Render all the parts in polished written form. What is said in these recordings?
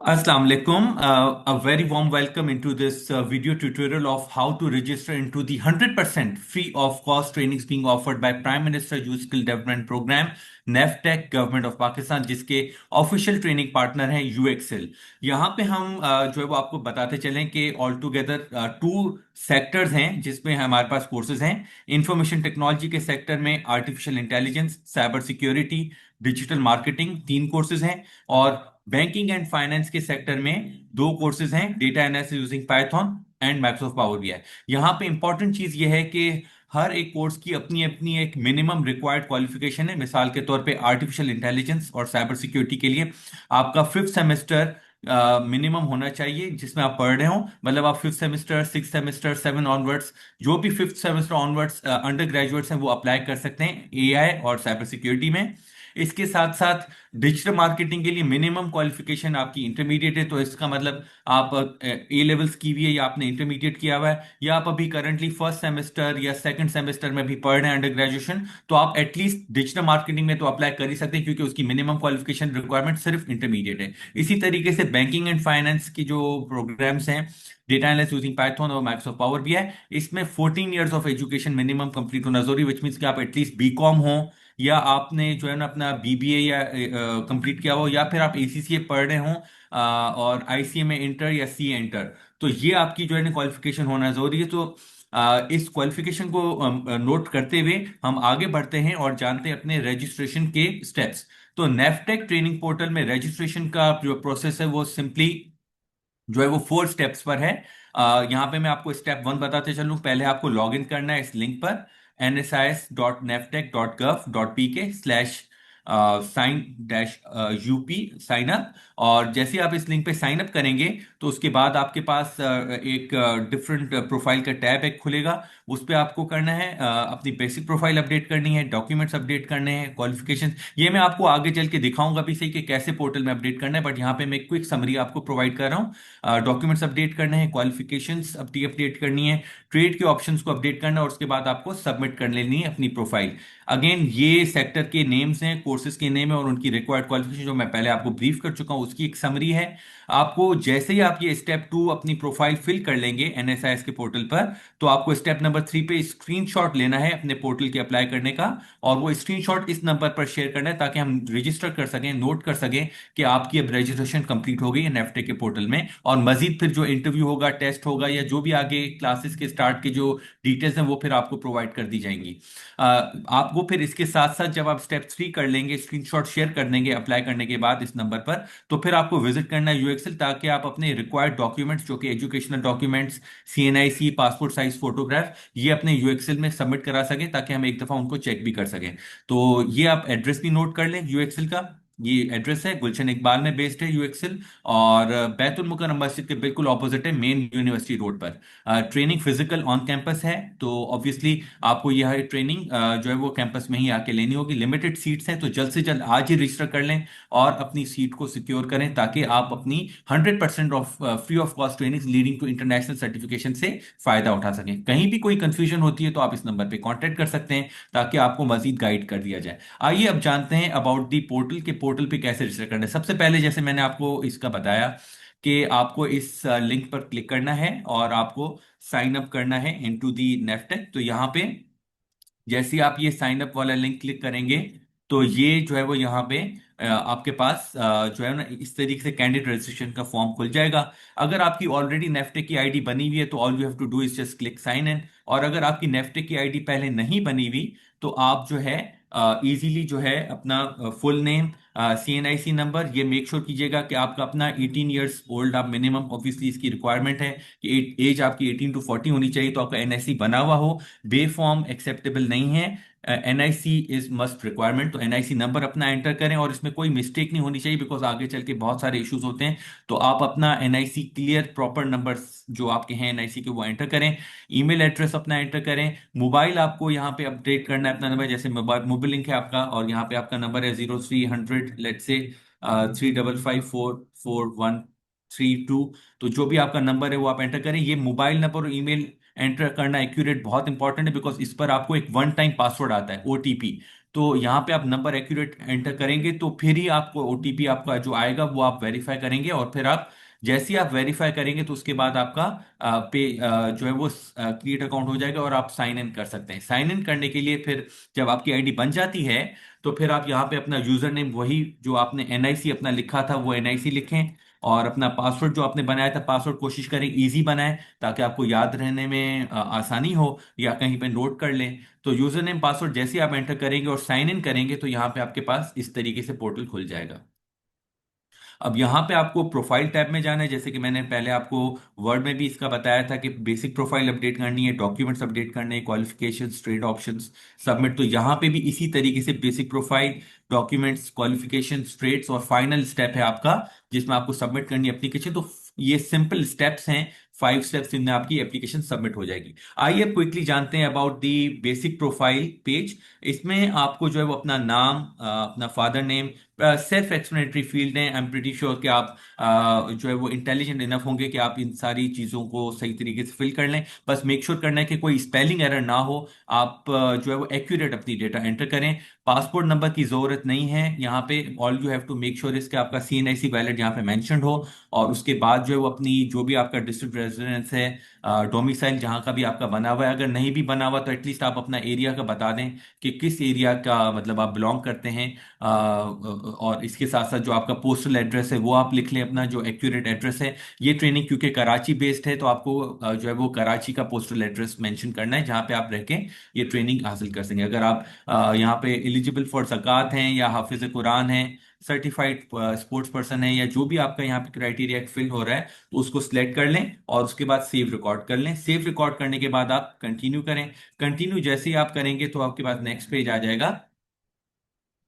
Assalamu alaikum. A very warm welcome into this video tutorial of how to register into the 100% free of cost trainings being offered by Prime Minister Youth Skill Development Program, NAVTTC government of Pakistan, जिसके official training partner हैं यूएक्सएल। यहाँ पे हम जो है वो आपको बताते चलें कि ऑल टुगेदर टू सेक्टर्स हैं जिसमें हमारे पास कोर्सेज हैं। इंफॉर्मेशन टेक्नोलॉजी के सेक्टर में artificial intelligence, cyber security, digital marketing, तीन कोर्सेज हैं। और बैंकिंग एंड फाइनेंस के सेक्टर में दो कोर्सेज हैं, data analysis using Python and Microsoft power BI. यहाँ पे इंपॉर्टेंट चीज ये है कि हर एक कोर्स की अपनी अपनी एक मिनिमम रिक्वायर्ड क्वालिफिकेशन है। मिसाल के तौर पे आर्टिफिशियल इंटेलिजेंस और साइबर सिक्योरिटी के लिए आपका फिफ्थ सेमेस्टर मिनिमम होना चाहिए जिसमें आप पढ़ रहे हो। मतलब आप fifth semester, six semester, seven onwards, जो भी fifth semester onwards under graduates हैं वो अप्लाई कर सकते हैं एआई और साइबर सिक्योरिटी में। इसके साथ साथ डिजिटल मार्केटिंग के लिए मिनिमम क्वालिफिकेशन आपकी इंटरमीडिएट है। तो इसका मतलब आप ए लेवल्स की भी है या आपने इंटरमीडिएट किया हुआ है, या आप अभी करंटली फर्स्ट सेमेस्टर या सेकंड सेमेस्टर में भी पढ़ रहे हैं अंडर ग्रेजुएशन, तो आप एटलीस्ट डिजिटल मार्केटिंग में तो अप्लाई कर ही सकते हैं क्योंकि उसकी मिनिमम क्वालिफिकेशन रिक्वायरमेंट सिर्फ इंटरमीडिएट है। इसी तरीके से बैंकिंग एंड फाइनेंस की जो प्रोग्राम्स हैं, डेटा एनालिसिस यूजिंग पाइथन और माइक्रोसॉफ्ट पावर भी है, इसमें 14 years of education minimum complete होना जरूरी, विच मीन्स कि आप एटलीस्ट बीकॉम हो, या आपने जो है ना अपना बीबीए या कंप्लीट किया हो, या फिर आप एसीसीए पढ़ रहे हो और आईसीए में इंटर या सी इंटर। तो ये आपकी जो है ना क्वालिफिकेशन होना जरूरी है। तो इस क्वालिफिकेशन को नोट करते हुए हम आगे बढ़ते हैं और जानते हैं अपने रजिस्ट्रेशन के स्टेप्स। तो नेफ्टेक ट्रेनिंग पोर्टल में रजिस्ट्रेशन का जो प्रोसेस है वो सिंपली जो है वो 4 स्टेप्स पर है। यहाँ पे मैं आपको स्टेप 1 बताते चलूँ। पहले आपको लॉग इन करना है इस लिंक पर, nsis.nafteq.gov.pk/sign-up। Sign up. और जैसे ही आप इस लिंक पे साइन अप करेंगे तो उसके बाद आपके पास एक डिफरेंट प्रोफाइल का टैब एक खुलेगा। उस पे आपको करना है अपनी बेसिक प्रोफाइल अपडेट करनी है, डॉक्यूमेंट्स अपडेट करने हैं, क्वालिफिकेशन। ये मैं आपको आगे चल के दिखाऊंगा भी सही कि कैसे पोर्टल में अपडेट करना है, बट यहाँ पे मैं क्विक समरी आपको प्रोवाइड कर रहा हूँ। डॉक्यूमेंट्स अपडेट करने हैं, क्वालिफिकेशंस अपडेट करनी है, ट्रेड के ऑप्शंस को अपडेट करना है, और उसके बाद आपको सबमिट कर लेनी है अपनी प्रोफाइल। अगेन ये सेक्टर के नेम्स हैं, कोर्सेज के नेम है और उनकी रिक्वायर्ड क्वालिफिकेशन जो मैं पहले आपको ब्रीफ कर चुका हूँ उसकी एक समरी है। आपको जैसे ही आप ये स्टेप 2 अपनी प्रोफाइल फिल कर लेंगे एनएसआईएस के पोर्टल पर, तो आपको स्टेप नंबर 3 पे स्क्रीनशॉट लेना है अपने पोर्टल के अप्लाई करने का, और वो स्क्रीनशॉट इस नंबर पर शेयर करना है ताकि हम रजिस्टर कर सकें, नोट कर सकें कि आपकी अब रजिस्ट्रेशन कंप्लीट हो गई है नेफ्टे के पोर्टल में। और मजीद फिर जो इंटरव्यू होगा, टेस्ट होगा, या जो भी आगे क्लासेस के स्टार्ट के जो डिटेल्स हैं वो फिर आपको प्रोवाइड कर दी जाएंगी। आपको फिर इसके साथ साथ जब आप स्टेप 3 कर लेंगे, स्क्रीनशॉट शेयर कर देंगे अप्लाई करने के बाद इस नंबर पर, तो फिर आपको विजिट करना है यूएक्सएल ताकि आप अपने रिक्वायर्ड डॉक्यूमेंट्स जो कि educational documents, CNIC, passport size photograph, ये अपने यूएक्सएल में सबमिट करा सकें ताकि हम एक दफा उनको चेक भी कर सकें। तो ये आप एड्रेस भी नोट कर लें यूएक्सएल का। ये एड्रेस है गुलशन इकबाल में बेस्ड है यूएक्सएल, और बैतुल मुकर्रम मस्जिद के बिल्कुल ऑपोजिट है, मेन यूनिवर्सिटी रोड पर। ट्रेनिंग फिजिकल ऑन कैंपस है, तो ऑब्वियसली आपको यह ट्रेनिंग जो है वो कैंपस में ही आके लेनी होगी। लिमिटेड सीट्स हैं तो जल्द से जल्द आज ही रजिस्टर कर लें और अपनी सीट को सिक्योर करें ताकि आप अपनी 100% off free of cost training leading to international certification से फायदा उठा सकें। कहीं भी कोई कंफ्यूजन होती है तो आप इस नंबर पे कांटेक्ट कर सकते हैं ताकि आपको मजीद गाइड कर दिया जाए। आइए अब जानते हैं अबाउट दी पोर्टल के पोर्टल पे कैसे रजिस्टर करना है। सबसे पहले जैसे मैंने आपको इसका बताया कि आपको इस लिंक पर क्लिक करना है और आपको साइन अप करना है इनटू दी नेफ्टेक। तो यहाँ पे जैसे ही आप ये साइन अप वाला लिंक क्लिक करेंगे तो ये जो है वो यहाँ पे आपके पास जो है ना इस तरीके से कैंडिडेट रजिस्ट्रेशन का फॉर्म खुल जाएगा। अगर आपकी ऑलरेडी नेफ्टे की आईडी बनी हुई है तो all you have to do is just click sign in, और अगर आपकी नेफ्टे की आईडी पहले नहीं बनी हुई तो आप जो है इजीली जो है अपना फुल नेम, सीएनआईसी नंबर, ये मेक श्योर कीजिएगा कि आपका अपना 18 ईयर्स ओल्ड आप मिनिमम, ऑब्वियसली इसकी रिक्वायरमेंट है कि एज आपकी 18 टू 40 होनी चाहिए, तो आपका एनआईसी बना हुआ हो। बे फॉर्म एक्सेप्टेबल नहीं है, एनआईसी इज मस्ट रिक्वायरमेंट। तो एनआईसी नंबर अपना एंटर करें और इसमें कोई मिस्टेक नहीं होनी चाहिए बिकॉज आगे चल के बहुत सारे इश्यूज होते हैं। तो आप अपना एनआईसी क्लियर प्रॉपर नंबर जो आपके हैं एनआईसी के वो एंटर करें। ईमेल एड्रेस अपना एंटर करें। मोबाइल आपको यहाँ पे अपडेट करना है अपना नंबर, जैसे मोबाइल मोबाइल लिंक है आपका और यहाँ पे आपका नंबर है 0300 लेट से 355443132। तो जो भी आपका नंबर है वो आप एंटर करें। ये मोबाइल नंबर और ईमेल एंटर करना एक्यूरेट बहुत इंपॉर्टेंट है बिकॉज इस पर आपको एक वन टाइम पासवर्ड आता है, ओटीपी। तो यहाँ पे आप नंबर एक्यूरेट एंटर करेंगे तो फिर ही आपको ओटीपी आपका जो आएगा वो आप वेरीफाई करेंगे, और फिर आप जैसे ही आप वेरीफाई करेंगे तो उसके बाद आपका जो है वो क्रिएट अकाउंट हो जाएगा और आप साइन इन कर सकते हैं। साइन इन करने के लिए फिर जब आपकी आईडी बन जाती है तो फिर आप यहाँ पे अपना यूजर नेम, वही जो आपने एनआईसी अपना लिखा था वो एनआईसी लिखें, और अपना पासवर्ड जो आपने बनाया था पासवर्ड कोशिश करें इजी बनाएं ताकि आपको याद रहने में आसानी हो, या कहीं पे नोट कर लें। तो यूजर नेम पासवर्ड जैसे ही आप एंटर करेंगे और साइन इन करेंगे तो यहाँ पे आपके पास इस तरीके से पोर्टल खुल जाएगा। अब यहाँ पे आपको प्रोफाइल टैब में जाना है, जैसे कि मैंने पहले आपको वर्ड में भी इसका बताया था कि बेसिक प्रोफाइल अपडेट करनी है, डॉक्यूमेंट्स अपडेट करने हैं, क्वालिफिकेशंस, ट्रेड ऑप्शंस, सबमिट। तो यहाँ पे भी इसी तरीके से basic profile, documents, qualifications, trades, और फाइनल स्टेप है आपका जिसमें आपको सबमिट करनी है एप्लीकेशन। तो ये सिंपल स्टेप्स हैं, 5 स्टेप्स, इनमें आपकी एप्लीकेशन सबमिट हो जाएगी। आइए अब क्विकली जानते हैं about the basic profile page. इसमें आपको जो है वो अपना नाम, अपना father name, self explanatory field है। आई एम प्रीटी श्योर कि आप जो है वो इंटेलिजेंट इनफ होंगे कि आप इन सारी चीज़ों को सही तरीके से फिल कर लें। बस मेक श्योर करना है कि कोई स्पेलिंग एरर ना हो, आप जो है वो एक्यूरेट अपनी डेटा एंटर करें। पासपोर्ट नंबर की जरूरत नहीं है यहाँ पे। All you have to make sure इसके आपका सीएनआईसी वैलिड यहाँ पे मेंशन्ड हो, और उसके बाद जो है वो अपनी जो भी आपका डिस्ट्रिक्ट रेजिडेंस है, डोमिसाइल जहाँ का भी आपका बना हुआ है, अगर नहीं भी बना हुआ तो एटलीस्ट आप अपना एरिया का बता दें कि किस एरिया का मतलब आप बिलोंग करते हैं। और इसके साथ साथ जो आपका पोस्टल एड्रेस है वो आप लिख लें, अपना जो एक्यूरेट एड्रेस है। ये ट्रेनिंग क्योंकि कराची बेस्ड है तो आपको जो है वो कराची का पोस्टल एड्रेस मेंशन करना है जहाँ पे आप रह के ये ट्रेनिंग हासिल कर सकेंगे। अगर आप यहाँ पे एलिजिबल फॉर ज़कात हैं, या हाफिज कुरान हैं, सर्टिफाइड स्पोर्ट्स पर्सन है, या जो भी आपका यहाँ पे क्राइटेरिया फिल हो रहा है तो उसको सिलेक्ट कर लें और उसके बाद सेव रिकॉर्ड कर लें। सेव रिकॉर्ड करने के बाद आप कंटिन्यू करें। कंटिन्यू जैसे ही आप करेंगे तो आपके पास नेक्स्ट पेज आ जाएगा।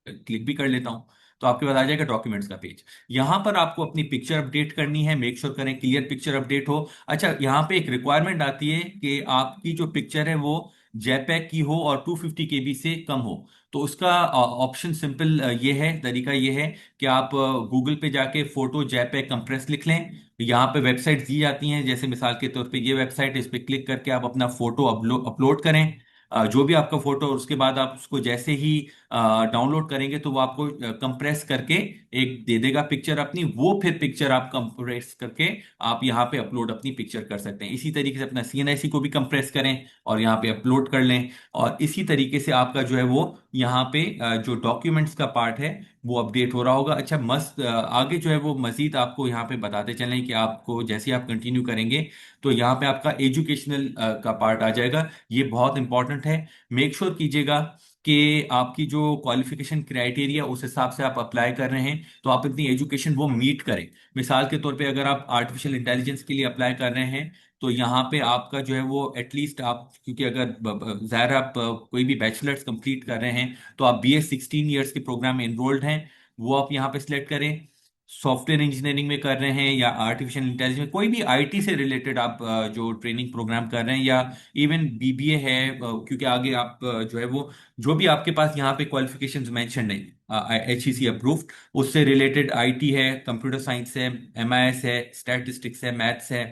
क्लिक भी कर लेता हूं तो आपके पास आ जाएगा डॉक्यूमेंट्स का पेज। यहां पर आपको अपनी पिक्चर अपडेट करनी है, मेक श्योर करें क्लियर पिक्चर अपडेट हो। अच्छा, यहां पे एक रिक्वायरमेंट आती है कि आपकी जो पिक्चर है वो जेपैग की हो और 250 केबी से कम हो। तो उसका ऑप्शन सिंपल ये है, तरीका ये है कि आप गूगल पे जाके फोटो जेपैग कंप्रेस लिख लें। यहाँ पे वेबसाइट दी जाती हैं, जैसे मिसाल के तौर पे ये वेबसाइट है, इस पे क्लिक करके आप अपना फोटो अपलोड करें, जो भी आपका फोटो, और उसके बाद आप उसको जैसे ही डाउनलोड करेंगे तो वो आपको कंप्रेस करके एक दे देगा पिक्चर अपनी। वो फिर पिक्चर आप कंप्रेस करके आप यहाँ पे अपलोड अपनी पिक्चर कर सकते हैं। इसी तरीके से अपना सीएनआईसी को भी कंप्रेस करें और यहाँ पे अपलोड कर लें, और इसी तरीके से आपका जो है वो यहाँ पे जो डॉक्यूमेंट्स का पार्ट है वो अपडेट हो रहा होगा। अच्छा, मस्त आगे जो है वो मजीद आपको यहाँ पे बताते चलें कि आपको जैसे ही आप कंटिन्यू करेंगे तो यहाँ पे आपका एजुकेशनल का पार्ट आ जाएगा। ये बहुत इंपॉर्टेंट है। मेक श्योर कीजिएगा कि आपकी जो क्वालिफिकेशन क्राइटेरिया उस हिसाब से आप अप्लाई कर रहे हैं तो आप अपनी एजुकेशन वो मीट करें। मिसाल के तौर पे अगर आप आर्टिफिशियल इंटेलिजेंस के लिए अप्लाई कर रहे हैं तो यहाँ पे आपका जो है वो एटलीस्ट आप, क्योंकि अगर ज़ाहिर है आप कोई भी बैचलर्स कंप्लीट कर रहे हैं तो आप BA 16 ईयर्स के प्रोग्राम में एनरोल्ड हैं, वो आप यहाँ पे सिलेक्ट करें। सॉफ्टवेयर इंजीनियरिंग में कर रहे हैं या आर्टिफिशियल इंटेलिजेंस, कोई भी आईटी से रिलेटेड आप जो ट्रेनिंग प्रोग्राम कर रहे हैं, या इवन बीबीए है, क्योंकि आगे आप जो है वो जो भी आपके पास यहाँ पे क्वालिफिकेशंस मेंशन है HEC अप्रूव्ड, उससे रिलेटेड आईटी है, कंप्यूटर साइंस है, MIS है, स्टैटिस्टिक्स है, मैथ्स है,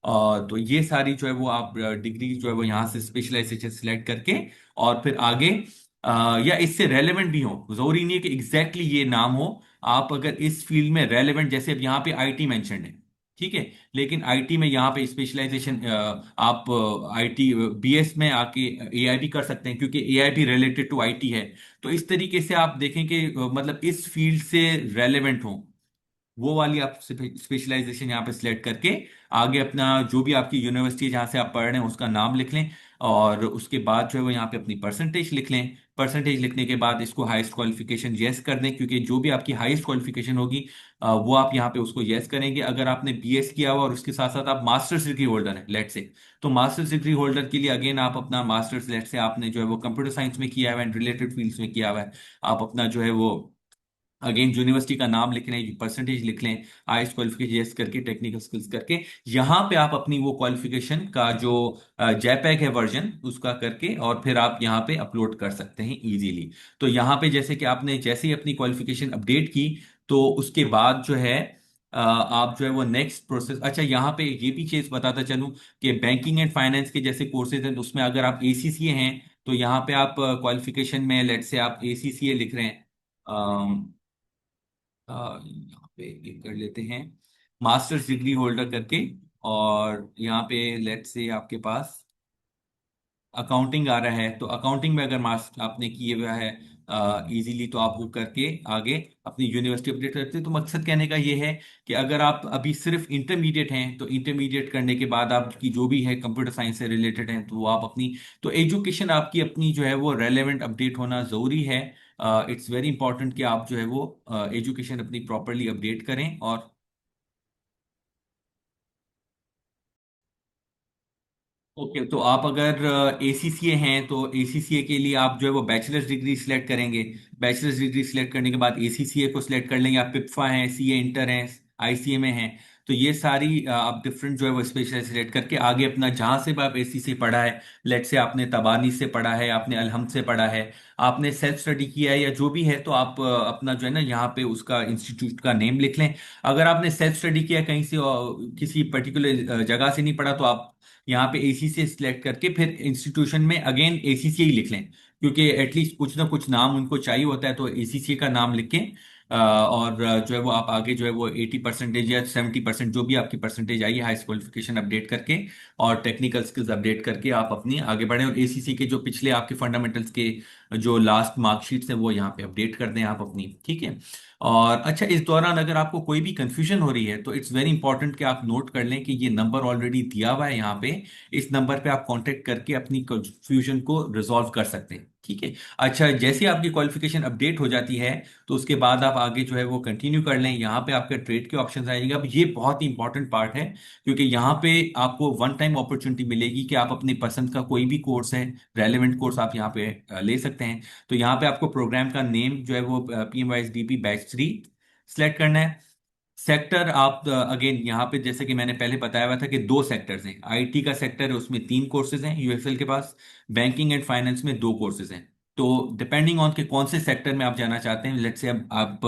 तो ये सारी जो है वो आप डिग्री जो है वो यहाँ से स्पेशलाइजेशन सिलेक्ट करके और फिर आगे या इससे रेलेवेंट भी हो, जरूरी नहीं है कि एग्जैक्टली ये नाम हो। आप अगर इस फील्ड में रेलेवेंट, जैसे अब यहाँ पे आईटी मेंशन्ड है, ठीक है, लेकिन आईटी में यहाँ पे स्पेशलाइजेशन आप आईटी BS में आके एआई भी कर सकते हैं, क्योंकि एआई भी रिलेटेड टू आईटी है। तो इस तरीके से आप देखें कि मतलब इस फील्ड से रेलेवेंट हो, वो वाली आप स्पेशलाइजेशन यहाँ पे सिलेक्ट करके आगे अपना जो भी आपकी यूनिवर्सिटी जहाँ से आप पढ़ रहे हैं उसका नाम लिख लें, और उसके बाद जो है वो यहाँ पे अपनी परसेंटेज लिख लें। परसेंटेज लिखने के बाद इसको हाईएस्ट क्वालिफिकेशन यस कर दें, क्योंकि जो भी आपकी हाईएस्ट क्वालिफिकेशन होगी वो आप यहाँ पे उसको यस करेंगे। अगर आपने BS किया हुआ और उसके साथ साथ आप मास्टर्स डिग्री होल्डर हैं लेट से, तो मास्टर्स डिग्री होल्डर के लिए अगेन आप अपना मास्टर्स लेट से आपने जो है वो कंप्यूटर साइंस में किया हुआ है एंड रिलेटेड फील्ड्स में किया हुआ है, आप अपना जो है वो अगेन यूनिवर्सिटी का नाम लिख लें, परसेंटेज लिख लें, हाईएस्ट क्वालिफिकेशन यस करके टेक्निकल स्किल्स करके यहाँ पे आप अपनी वो क्वालिफिकेशन का जो JPEG है वर्जन उसका करके और फिर आप यहाँ पे अपलोड कर सकते हैं इजीली। तो यहाँ पे जैसे कि आपने जैसे ही अपनी क्वालिफिकेशन अपडेट की तो उसके बाद जो है आप जो है वो नेक्स्ट प्रोसेस। अच्छा, यहाँ पे ये भी चीज बताता चलूं कि बैंकिंग एंड फाइनेंस के जैसे कोर्सेज हैं तो उसमें अगर आप ACCA हैं तो यहाँ पे आप क्वालिफिकेशन में लेट से आप ACCA लिख रहे हैं। यहाँ पे ये कर लेते हैं, मास्टर्स डिग्री होल्डर करके। और यहाँ पे लेट से आपके पास अकाउंटिंग आ रहा है, तो अकाउंटिंग में अगर मास्टर आपने किए हुआ है इजीली, तो आप वो करके आगे अपनी यूनिवर्सिटी अपडेट करते हैं। तो मकसद कहने का ये है कि अगर आप अभी सिर्फ इंटरमीडिएट हैं, तो इंटरमीडिएट करने के बाद आपकी जो भी है कंप्यूटर साइंस से रिलेटेड है, तो वो आप अपनी, तो एजुकेशन आपकी अपनी जो है वो रेलेवेंट अपडेट होना ज़रूरी है। इट्स वेरी इंपॉर्टेंट कि आप जो है वो एजुकेशन अपनी प्रॉपरली अपडेट करें। और ओके, तो आप अगर ACCA हैं, तो ACCA के लिए आप जो है वो बैचलर्स डिग्री सिलेक्ट करेंगे। बैचलर्स डिग्री सिलेक्ट करने के बाद ACCA को सिलेक्ट कर लेंगे। आप पिप्फा हैं, CA इंटर हैं, ICA में हैं, तो ये सारी आप डिफरेंट जो है वो स्पेशल सिलेक्ट करके आगे अपना जहां से भी आप ACCA पढ़ा है, लेट से आपने तबानी से पढ़ा है, आपने अलहम्द से पढ़ा है, आपने सेल्फ स्टडी किया है या जो भी है, तो आप अपना जो है ना यहाँ पे उसका इंस्टीट्यूट का नेम लिख लें। अगर आपने सेल्फ स्टडी किया कहीं से और किसी पर्टिकुलर जगह से नहीं पढ़ा, तो आप यहाँ पे ACCA सिलेक्ट करके फिर इंस्टीट्यूशन में अगेन ACCA ही लिख लें, क्योंकि एटलीस्ट कुछ ना कुछ नाम उनको चाहिए होता है। तो ACCA का नाम लिख के और जो है वो आप आगे जो है वो 80% या 70% जो भी आपकी परसेंटेज आई है, हाई क्वालिफिकेशन अपडेट करके और टेक्निकल स्किल्स अपडेट करके आप अपनी आगे बढ़े। और ACCA के जो पिछले आपके फंडामेंटल्स के जो लास्ट मार्कशीट्स हैं, वो यहाँ पे अपडेट कर दें आप अपनी, ठीक है। और अच्छा, इस दौरान अगर आपको कोई भी कंफ्यूजन हो रही है, तो इट्स वेरी इंपॉर्टेंट कि आप नोट कर लें कि ये नंबर ऑलरेडी दिया हुआ है यहाँ पे। इस नंबर पे आप कांटेक्ट करके अपनी कंफ्यूजन को रिजॉल्व कर सकते हैं, ठीक है। अच्छा, जैसे आपकी क्वालिफिकेशन अपडेट हो जाती है, तो उसके बाद आप आगे जो है वो कंटिन्यू कर लें। यहाँ पे आपके ट्रेड के ऑप्शन आएंगे। अब ये बहुत ही इंपॉर्टेंट पार्ट है, क्योंकि यहाँ पे आपको वन टाइम अपॉर्चुनिटी मिलेगी कि आप अपनी पसंद का कोई भी कोर्स है, रेलेवेंट कोर्स आप यहाँ पे ले सकते हैं। तो यहाँ पे आपको प्रोग्राम का नेम जो है वो PMYSDP बैच 3 सेलेक्ट करना है। सेक्टर आप अगेन यहाँ पे जैसे कि मैंने पहले बताया हुआ था कि दो सेक्टर्स हैं। IT का सेक्टर है, उसमें 3 कोर्सेज हैं UXL के पास। बैंकिंग एंड फाइनेंस में 2 कोर्सेज हैं। तो डिपेंडिंग ऑन के कौन से सेक्टर में आप जाना चाहते हैं, लेट्स से आप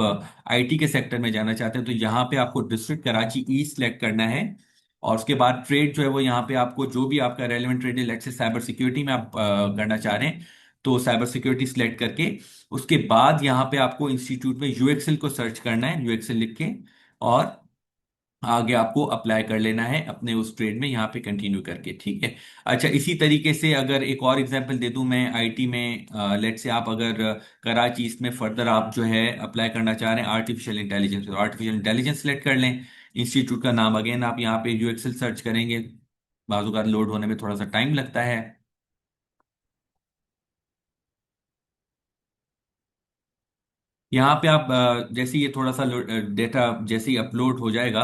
IT के सेक्टर में जाना चाहते हैं, तो यहाँ पे आपको डिस्ट्रिक्ट कराची ईस्ट सेलेक्ट करना है। और उसके बाद ट्रेड जो है वो यहाँ पे आपको जो भी आपका रेलेवेंट ट्रेड है, लेट्स से साइबर सिक्योरिटी में आप करना चाह रहे हैं, तो साइबर सिक्योरिटी सिलेक्ट करके उसके बाद यहाँ पे आपको इंस्टीट्यूट में UXL को सर्च करना है, UXL लिख के, और आगे आपको अप्लाई कर लेना है अपने उस ट्रेड में यहाँ पे कंटिन्यू करके, ठीक है। अच्छा, इसी तरीके से अगर एक और एग्जांपल दे दूं मैं, IT में लेट से आप अगर कराची ईस्ट में फर्दर आप जो है अप्लाई करना चाह रहे हैं आर्टिफिशियल इंटेलिजेंस, तो आर्टिफिशियल इंटेलिजेंस सेलेक्ट कर लें। इंस्टीट्यूट का नाम अगेन आप यहाँ पे UXL सर्च करेंगे, बाजू का लोड होने में थोड़ा सा टाइम लगता है। यहाँ पे आप जैसे ये थोड़ा सा डेटा जैसे ही अपलोड हो जाएगा,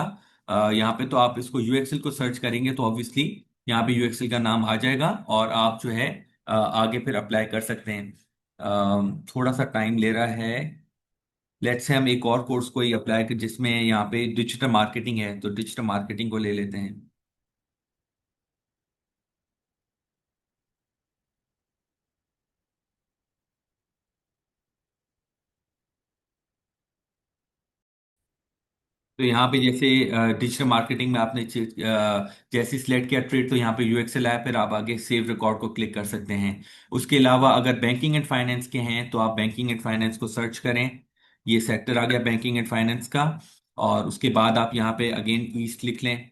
यहाँ पे तो आप इसको UXL को सर्च करेंगे, तो ऑब्वियसली यहाँ पे UXL का नाम आ जाएगा और आप जो है आगे फिर अप्लाई कर सकते हैं। थोड़ा सा टाइम ले रहा है। लेट्स से हम एक और कोर्स को ही अप्लाई कर जिसमें यहाँ पे डिजिटल मार्केटिंग है, तो डिजिटल मार्केटिंग को ले लेते हैं। तो यहाँ पे जैसे डिजिटल मार्केटिंग में आपने जैसे सिलेक्ट किया ट्रेड, तो यहाँ पे UXL आया, फिर आप आगे सेव रिकॉर्ड को क्लिक कर सकते हैं। उसके अलावा अगर बैंकिंग एंड फाइनेंस के हैं, तो आप बैंकिंग एंड फाइनेंस को सर्च करें। ये सेक्टर आ गया बैंकिंग एंड फाइनेंस का। और उसके बाद आप यहाँ पे अगेन ईस्ट लिख लें।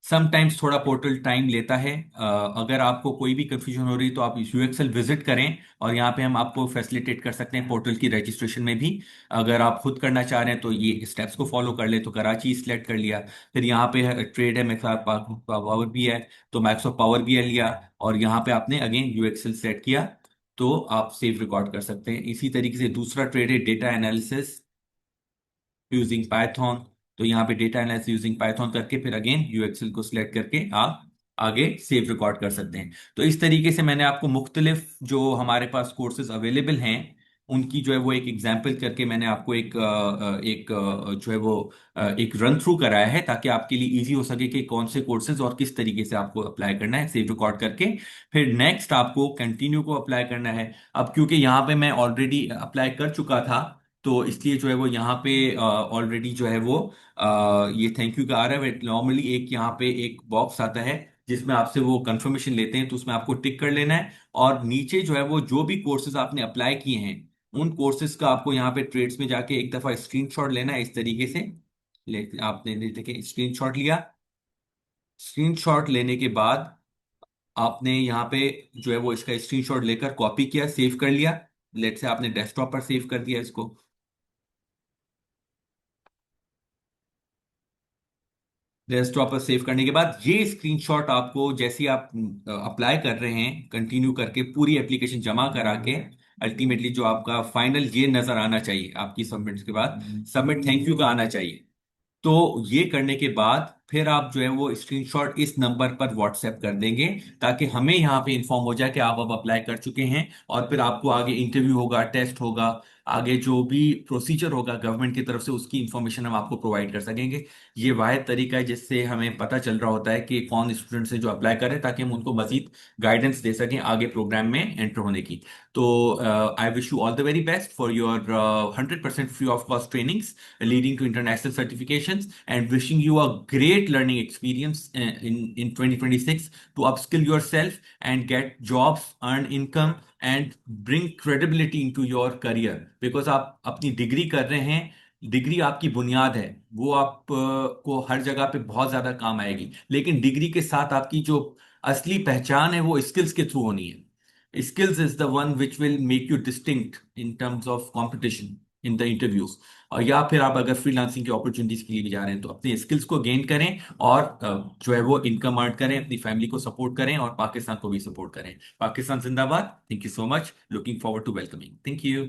समटाइम्स थोड़ा पोर्टल टाइम लेता है। अगर आपको कोई भी कंफ्यूजन हो रही है, तो आप UXL विजिट करें, और यहाँ पे हम आपको फैसिलिटेट कर सकते हैं पोर्टल की रजिस्ट्रेशन में भी। अगर आप खुद करना चाह रहे हैं, तो ये स्टेप्स को फॉलो कर ले। तो कराची सिलेक्ट कर लिया, फिर यहाँ पे ट्रेड है, माइक्रोसॉफ्ट पावर भी है, तो माइक्रोसॉफ्ट पावर भी लिया, और यहाँ पे आपने अगेन UXL सेलेक्ट किया, तो आप सेव रिकॉर्ड कर सकते हैं। इसी तरीके से दूसरा ट्रेड है डेटा एनालिसिस यूजिंग पाइथन। तो यहाँ पे डेटा एनालिसिस यूजिंग पाइथन करके फिर अगेन UXL को सिलेक्ट करके आप आगे सेव रिकॉर्ड कर सकते हैं। तो इस तरीके से मैंने आपको मुख्तलिफ जो हमारे पास कोर्सेज अवेलेबल हैं, उनकी जो है वो एक एग्जाम्पल करके मैंने आपको जो है वो एक रन थ्रू कराया है, ताकि आपके लिए इजी हो सके कि कौन से कोर्सेज और किस तरीके से आपको अप्लाई करना है सेव रिकॉर्ड करके। फिर नेक्स्ट आपको कंटिन्यू को अप्लाई करना है। अब क्योंकि यहाँ पे मैं ऑलरेडी अप्लाई कर चुका था, तो इसलिए जो है वो यहाँ पे ऑलरेडी जो है वो ये थैंक यू का आ रहा है। नॉर्मली एक यहाँ पे एक बॉक्स आता है जिसमें आपसे वो कंफर्मेशन लेते हैं, तो उसमें आपको टिक कर लेना है। और नीचे जो है वो जो भी कोर्सेज आपने अप्लाई किए हैं उन कोर्सेज का आपको यहाँ पे ट्रेड्स में जाके एक दफा स्क्रीनशॉट लेना है, इस तरीके से। आपने देखे स्क्रीनशॉट लिया। स्क्रीनशॉट लेने के बाद आपने यहाँ पे जो है वो इसका स्क्रीनशॉट लेकर कॉपी किया, सेव कर लिया। लेट से आपने डेस्कटॉप पर सेव कर दिया इसको। डेस्कटॉप पर सेव करने के बाद ये स्क्रीनशॉट आपको, जैसे ही आप अप्लाई कर रहे हैं कंटिन्यू करके पूरी एप्लीकेशन जमा करा के, अल्टीमेटली जो आपका फाइनल ये नजर आना चाहिए आपकी सबमिट के बाद, सबमिट थैंक यू का आना चाहिए। तो ये करने के बाद फिर आप जो है वो स्क्रीनशॉट इस नंबर पर व्हाट्सएप कर देंगे, ताकि हमें यहाँ पे इन्फॉर्म हो जाए कि आप अब अप्लाई कर चुके हैं। और फिर आपको आगे इंटरव्यू होगा, टेस्ट होगा, आगे जो भी प्रोसीजर होगा गवर्नमेंट की तरफ से उसकी इंफॉर्मेशन हम आपको प्रोवाइड कर सकेंगे। ये वाहिद तरीका है जिससे हमें पता चल रहा होता है कि कौन स्टूडेंट्स हैं जो अप्लाई कर रहे हैं, ताकि हम उनको मजीद गाइडेंस दे सकें आगे प्रोग्राम में एंटर होने की। तो I wish you all the very best for your 100% free of cost trainings leading to international certifications, and wishing you a great learning experience in 2026 to upskill yourself and get jobs, earn income, and bring credibility into your career, because आप अपनी degree कर रहे हैं। Degree आपकी बुनियाद है, वो आप को हर जगह पे बहुत ज्यादा काम आएगी, लेकिन डिग्री के साथ आपकी जो असली पहचान है वो स्किल्स के थ्रू होनी है। Skills is the one which will make you distinct in terms of competition in the interviews. और या फिर आप अगर फ्रीलांसिंग की अपॉर्चुनिटीज के लिए भी जा रहे हैं तो अपने स्किल्स को गेन करें, और जो है वो इनकम अर्न करें, अपनी फैमिली को सपोर्ट करें और पाकिस्तान को भी सपोर्ट करें। पाकिस्तान जिंदाबाद। Thank you so much, looking forward to welcoming. Thank you.